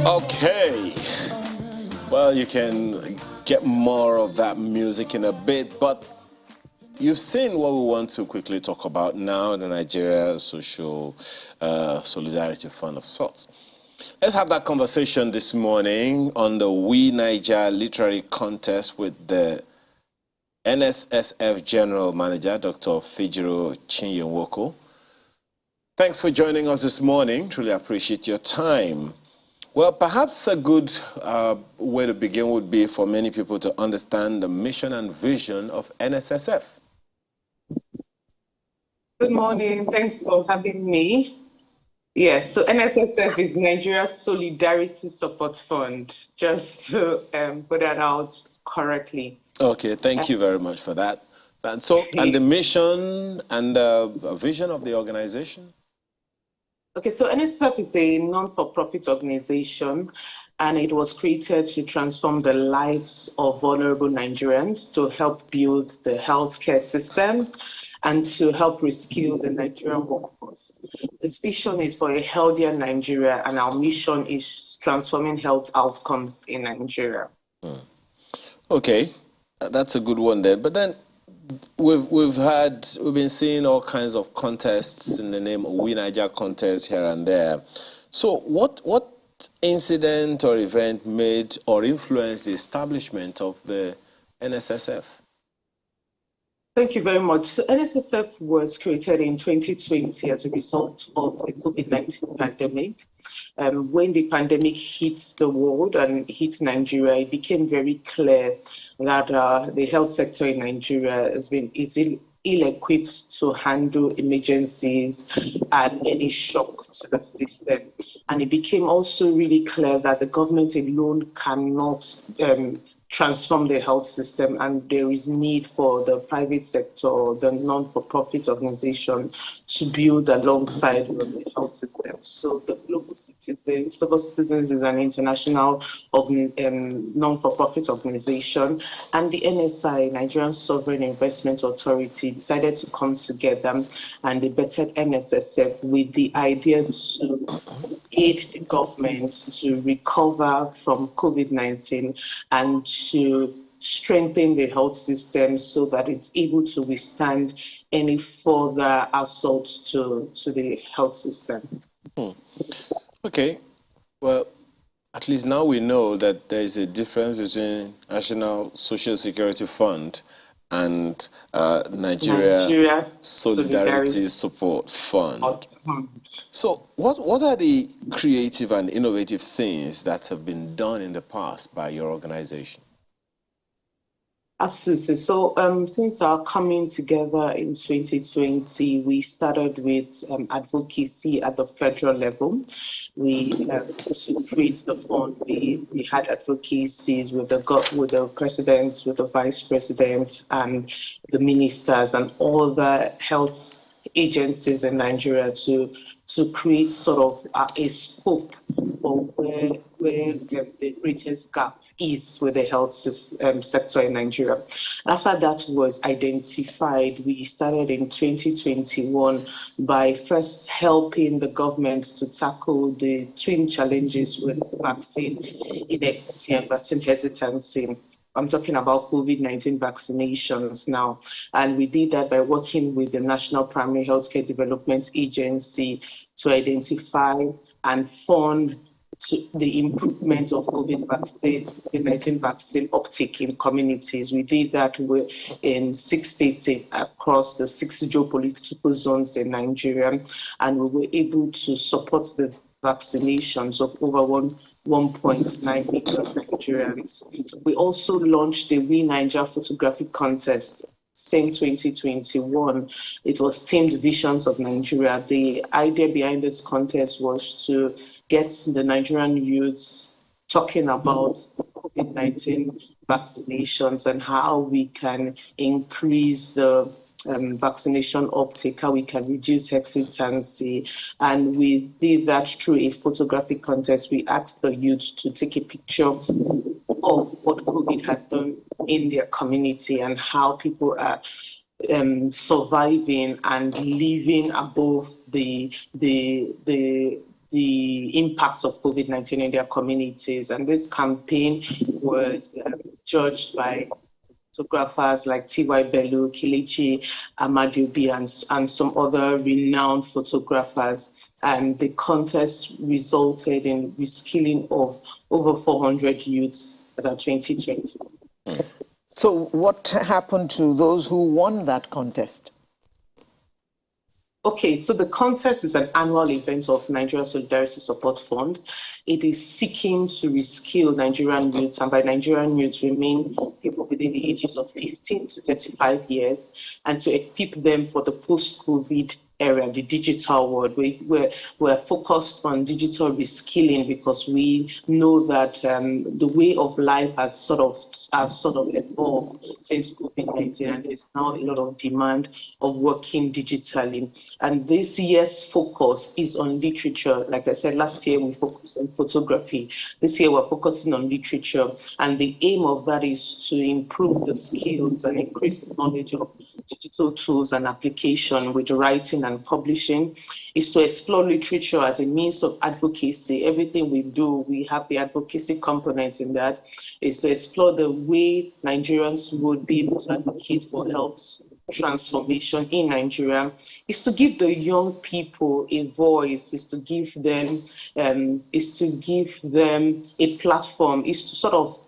Okay, well, you can get more of that music in a bit, but you've seen what we want to quickly talk about now, the Nigeria Social Solidarity Fund of sorts. Let's have that conversation this morning on the Wenaija Literary Contest with the NSSF General Manager, Dr. Fejiro Chinyenwoko. Thanks for joining us this morning. Truly appreciate your time. Well, perhaps a good way to begin would be for many people to understand the mission and vision of NSSF. Good morning. Thanks for having me. Yes, so NSSF is Nigeria Solidarity Support Fund, just to put that out correctly. Okay, thank you very much for that. And the mission and the vision of the organization? Okay, so NSSF is a non-for-profit organization, and it was created to transform the lives of vulnerable Nigerians, to help build the healthcare systems, and to help reskill the Nigerian workforce. This vision is for a healthier Nigeria, and our mission is transforming health outcomes in Nigeria. Okay, that's a good one there. But then we've been seeing all kinds of contests in the name of Wenaija contest here and there. So what incident or event made or influenced the establishment of the NSSF? Thank you very much. So NSSF was created in 2020 as a result of the COVID-19 pandemic. When the pandemic hit the world and hit Nigeria, it became very clear that the health sector in Nigeria is ill-equipped to handle emergencies and any shock to the system. And it became also really clear that the government alone cannot transform the health system, and there is need for the private sector or the non-for-profit organization to build alongside the health system. So the Global Citizens is an international non-for-profit organization, and the NSI, Nigerian Sovereign Investment Authority, decided to come together, and they vetted NSSF with the idea to aid the government to recover from COVID-19 and to strengthen the health system so that it's able to withstand any further assaults to the health system. Okay, well, at least now we know that there is a difference between National Social Security Fund and Nigeria Solidarity Support Fund. So what are the creative and innovative things that have been done in the past by your organization? Absolutely. So since our coming together in 2020, we started with advocacy at the federal level. We to create the fund, we had advocacies with the president, with the vice president, and the ministers, and all the health agencies in Nigeria to create sort of a scope of where the greatest gap is with the health sector in Nigeria. After that was identified, we started in 2021 by first helping the government to tackle the twin challenges with vaccine inequity and vaccine hesitancy. I'm talking about COVID-19 vaccinations now. And we did that by working with the National Primary Healthcare Development Agency to identify and fund the improvement of COVID-19 vaccine uptake in communities. We did that in 6 states across the 6 geopolitical zones in Nigeria, and we were able to support the vaccinations of over 1.9 million Nigerians. We also launched the Wenaija photographic contest, same 2021. It was themed Visions of Nigeria. The idea behind this contest was to get the Nigerian youths talking about COVID-19 vaccinations and how we can increase the vaccination uptake, how we can reduce hesitancy. And we did that through a photographic contest. We asked the youth to take a picture of what COVID has done in their community and how people are surviving and living above the the impacts of COVID-19 in their communities. And this campaign was judged by photographers like T.Y. Bello, Kelechi Amadiobi, and some other renowned photographers. And the contest resulted in reskilling of over 400 youths as of 2020. So what happened to those who won that contest? Okay, so the contest is an annual event of Nigeria Solidarity Support Fund. It is seeking to reskill Nigerian youths, and by Nigerian youths, we mean people within the ages of 15 to 35 years, and to equip them for the post-COVID era, the digital world. We're focused on digital reskilling because we know that the way of life has sort of evolved since COVID-19, and there's now a lot of demand of working digitally. And this year's focus is on literature. Like I said, last year we focused on photography. This year we're focusing on literature. And the aim of that is to improve the skills and increase the knowledge of digital tools and application with writing and publishing, is to explore literature as a means of advocacy. Everything we do, we have the advocacy component in that, is to explore the way Nigerians would be able to advocate for health transformation in Nigeria, is to give the young people a voice, is to give them a platform, is to sort of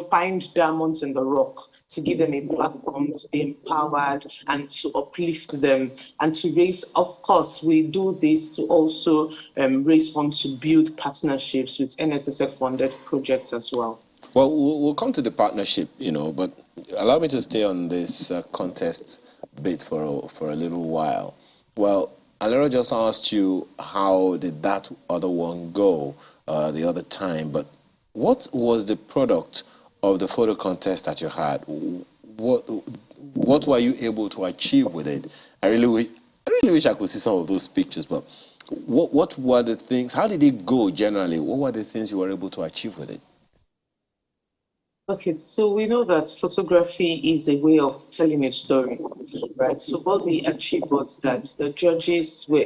find diamonds in the rock, to give them a platform to be empowered and to uplift them and to raise. Of course, we do this to also raise funds to build partnerships with NSSF-funded projects as well. Well, we'll come to the partnership, but allow me to stay on this contest bit for a little while. Well, Alero just asked you how did that other one go the other time, but what was the product of the photo contest that you had? What were you able to achieve with it? I really wish I could see some of those pictures, but what were the things? How did it go generally? What were the things you were able to achieve with it? Okay, so we know that photography is a way of telling a story, right? So what we achieved was that the judges we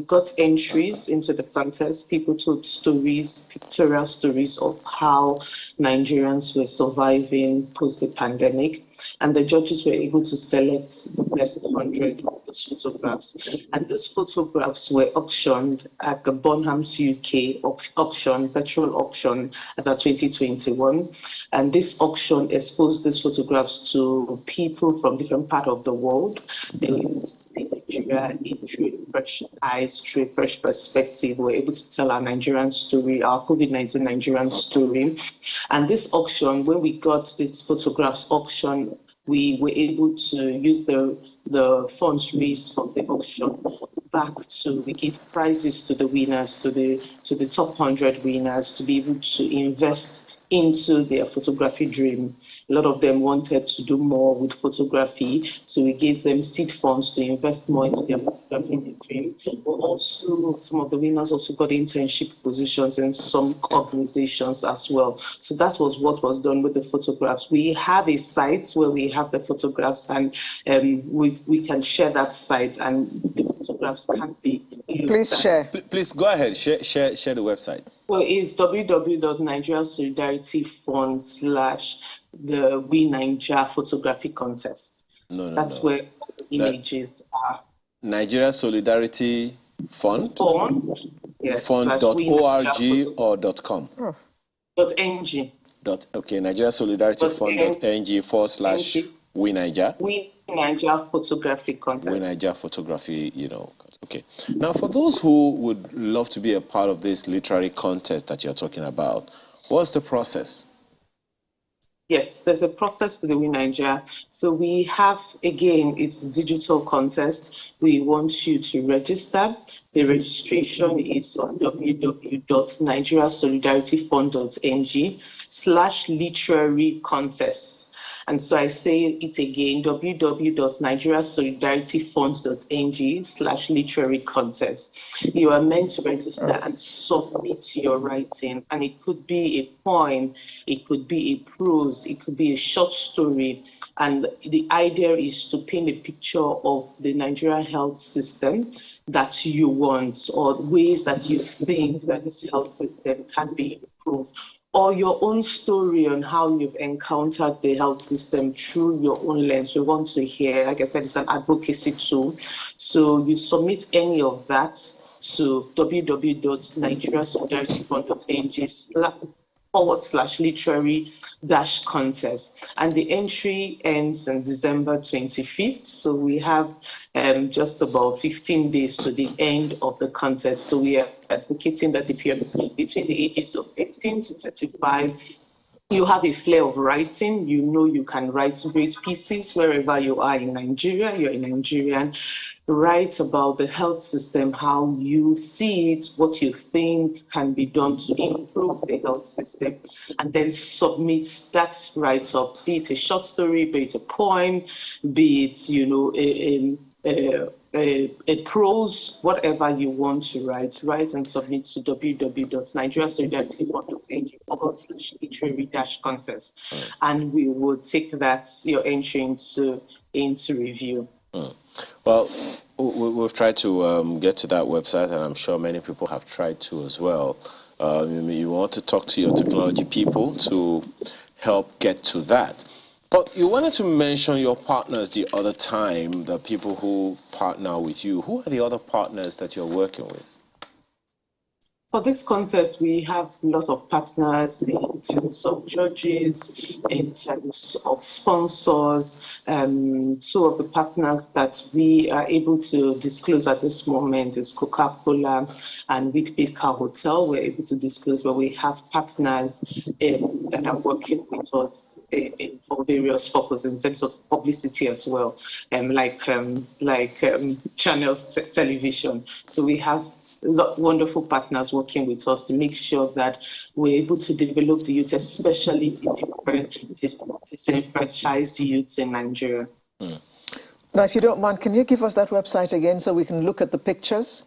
got entries into the contest. People told stories, pictorial stories of how Nigerians were surviving post the pandemic. And the judges were able to select the best 100 of those photographs. And those photographs were auctioned at the Bonhams UK auction, virtual auction, as of 2021. And this auction exposed these photographs to people from different parts of the world. They were able to see Nigeria through fresh eyes, through fresh perspective. We were able to tell our Nigerian story, our COVID-19 Nigerian story. And this auction, when we got these photographs auction, we were able to use the funds raised from the auction we give prizes to the winners, to the top 100 winners, to be able to invest into their photography dream. A lot of them wanted to do more with photography, so we gave them seed funds to invest more into their photography dream. But also, some of the winners also got internship positions in some organizations as well. So that was what was done with the photographs. We have a site where we have the photographs, and we can share that site, and the photographs can be looked Please at. share. Please go ahead, share the website. Well, it's www.nigeriasolidarity.fund/the Wenaija photography contest. That's where images are. Nigeria Solidarity Fund? Yes. Fund.org or .com? .ng. Okay, Nigeria Solidarity Fund.ng /Wenaija. Wenaija photography contest. Wenaija photography, Okay. Now, for those who would love to be a part of this literary contest that you're talking about, what's the process? Yes, there's a process to the Wenaija. So we have, again, it's a digital contest. We want you to register. The registration is on www.nigeriasolidarityfund.ng /literary contest. And so I say it again, www.nigeriasolidarity.fund.ng/literary contest. You are meant to register and submit your writing. And it could be a poem, it could be a prose, it could be a short story. And the idea is to paint a picture of the Nigerian health system that you want, or ways that you think that this health system can be improved, or your own story on how you've encountered the health system through your own lens. We want to hear, like I said, it's an advocacy tool. So you submit any of that to www.nigeriasolidarity.fund.ng/literary-contest. And the entry ends on December 25th. So we have just about 15 days to the end of the contest. So we are advocating that if you're between the ages of 15 to 35, you have a flair of writing, you know you can write great pieces wherever you are in Nigeria, you're a Nigerian, write about the health system, how you see it, what you think can be done to improve the health system, and then submit that write-up, be it a short story, be it a poem, be it, you know, a prose, whatever you want to write and submit to www.nigeriasolidarity.fund.ng/literary-contest. And we will take that, your entry into review. Well, we've tried to get to that website, and I'm sure many people have tried to as well. You want to talk to your technology people to help get to that. But you wanted to mention your partners the other time, the people who partner with you. Who are the other partners that you're working with? For this contest, we have a lot of partners in terms of judges, in terms of sponsors. Two of the partners that we are able to disclose at this moment is Coca-Cola and Whitbaker Hotel. We're able to disclose, but we have partners that are working with us for various purposes in terms of publicity as well, like channels television. So we have wonderful partners working with us to make sure that we're able to develop the youth, especially the disenfranchised youths in Nigeria. Now, if you don't mind, can you give us that website again so we can look at the pictures?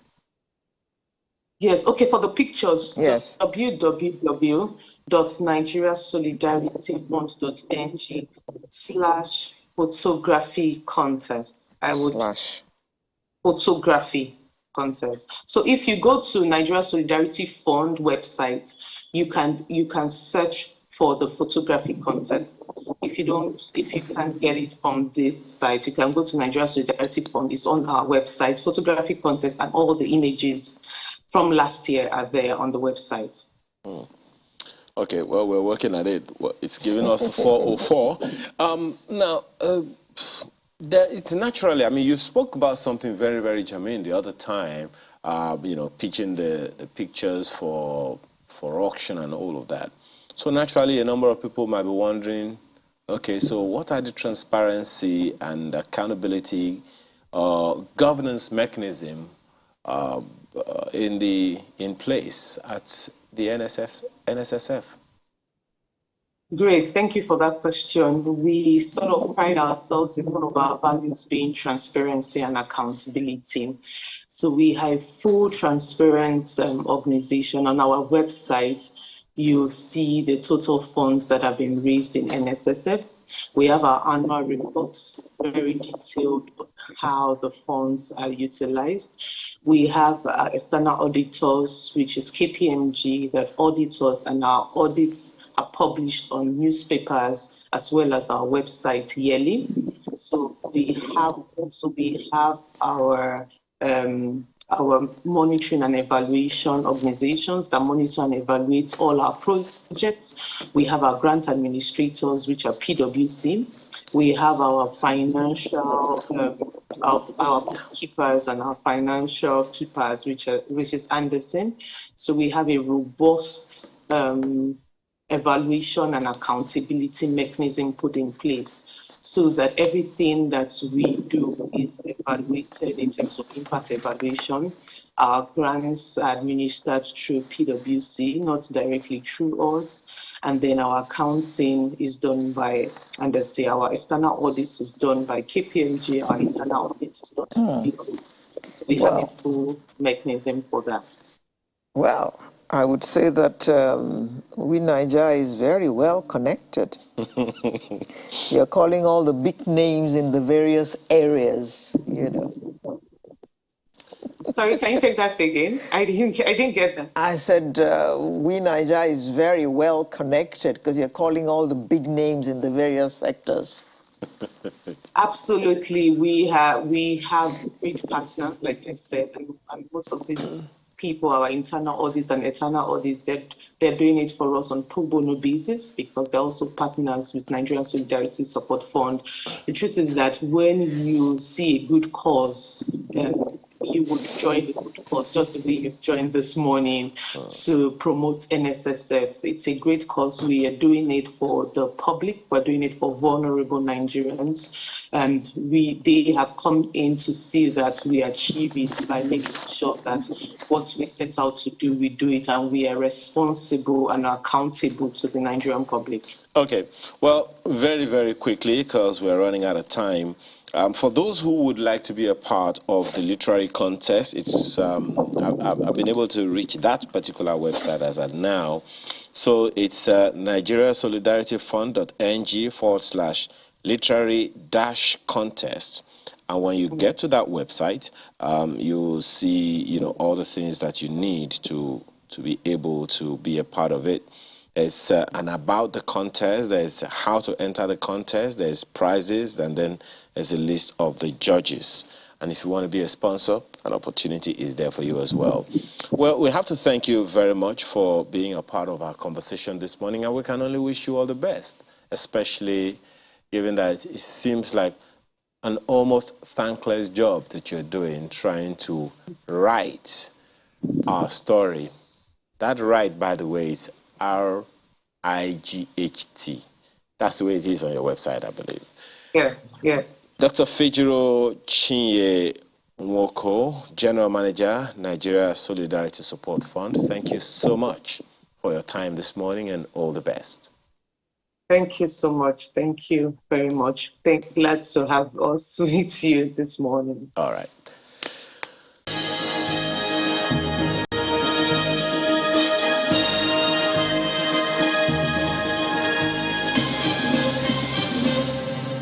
Yes, okay, for the pictures, yes. www.nigeriasolidarity.fund.ng/photography contest. Photography contest. So if you go to Nigeria Solidarity Fund website, you can search for the photography contest. If you can't get it from this site, you can go to Nigeria Solidarity Fund. It's on our website, photography contest, and all the images from last year are there on the website. Okay, well, we're working at it. It's giving us the 404. Now, it's naturally, I mean, you spoke about something very, very germane the other time, you know, pitching the pictures for auction and all of that. So naturally, a number of people might be wondering, okay, so what are the transparency and accountability governance mechanism in place at the NSSF? Great, thank you for that question. We sort of pride ourselves in one of our values being transparency and accountability. So we have a full transparent organization. On our website, you'll see the total funds that have been raised in NSSF. We have our annual reports, very detailed on how the funds are utilized. We have external auditors, which is KPMG, that audit us, and our audits are published on newspapers as well as our website yearly. So we have our monitoring and evaluation organizations that monitor and evaluate all our projects. We have our grant administrators, which are PwC. We have our financial, our keepers and our financial keepers, which is Anderson. So we have a robust evaluation and accountability mechanism put in place so that everything that we do is evaluated in terms of impact evaluation Our grants are administered through PwC, not directly through us. And then our accounting is done by, and let's say our external audit is done by KPMG, our internal audit is done by Deloitte. So we have a full mechanism for that. Well, I would say that Wenaija is very well connected. You're calling all the big names in the various areas, you know. Sorry, can you take that again? I didn't get that. I said Wenaija is very well connected because you're calling all the big names in the various sectors. Absolutely, we have great partners, like I said, and most of these people, our internal audits and external audits, they're doing it for us on pro bono basis because they're also partners with Nigerian Solidarity Support Fund. The truth is that when you see a good cause, you would join the good cause, just the way you joined this morning to promote NSSF. It's a great cause. We are doing it for the public. We're doing it for vulnerable Nigerians. And they have come in to see that we achieve it by making sure that what we set out to do, we do it, and we are responsible and accountable to the Nigerian public. Okay. Well, very, very quickly, because we're running out of time. For those who would like to be a part of the literary contest, it's I've been able to reach that particular website as at now. So it's nigeriasolidarity.ng/literary-contest. And when you get to that website, you'll see, all the things that you need to be able to be a part of it. There's an about the contest, there's how to enter the contest, there's prizes, and then there's a list of the judges. And if you want to be a sponsor, an opportunity is there for you as well. Well, we have to thank you very much for being a part of our conversation this morning, and we can only wish you all the best, especially given that it seems like an almost thankless job that you're doing, trying to write our story. That write, by the way, is RIGHT. That's the way it is on your website, I believe. Yes, yes. Dr. Fejiro Chinye Nwoko, General Manager, Nigeria Solidarity Support Fund, thank you so much for your time this morning and all the best. Thank you so much. Thank you very much. Glad to have us with you this morning. All right.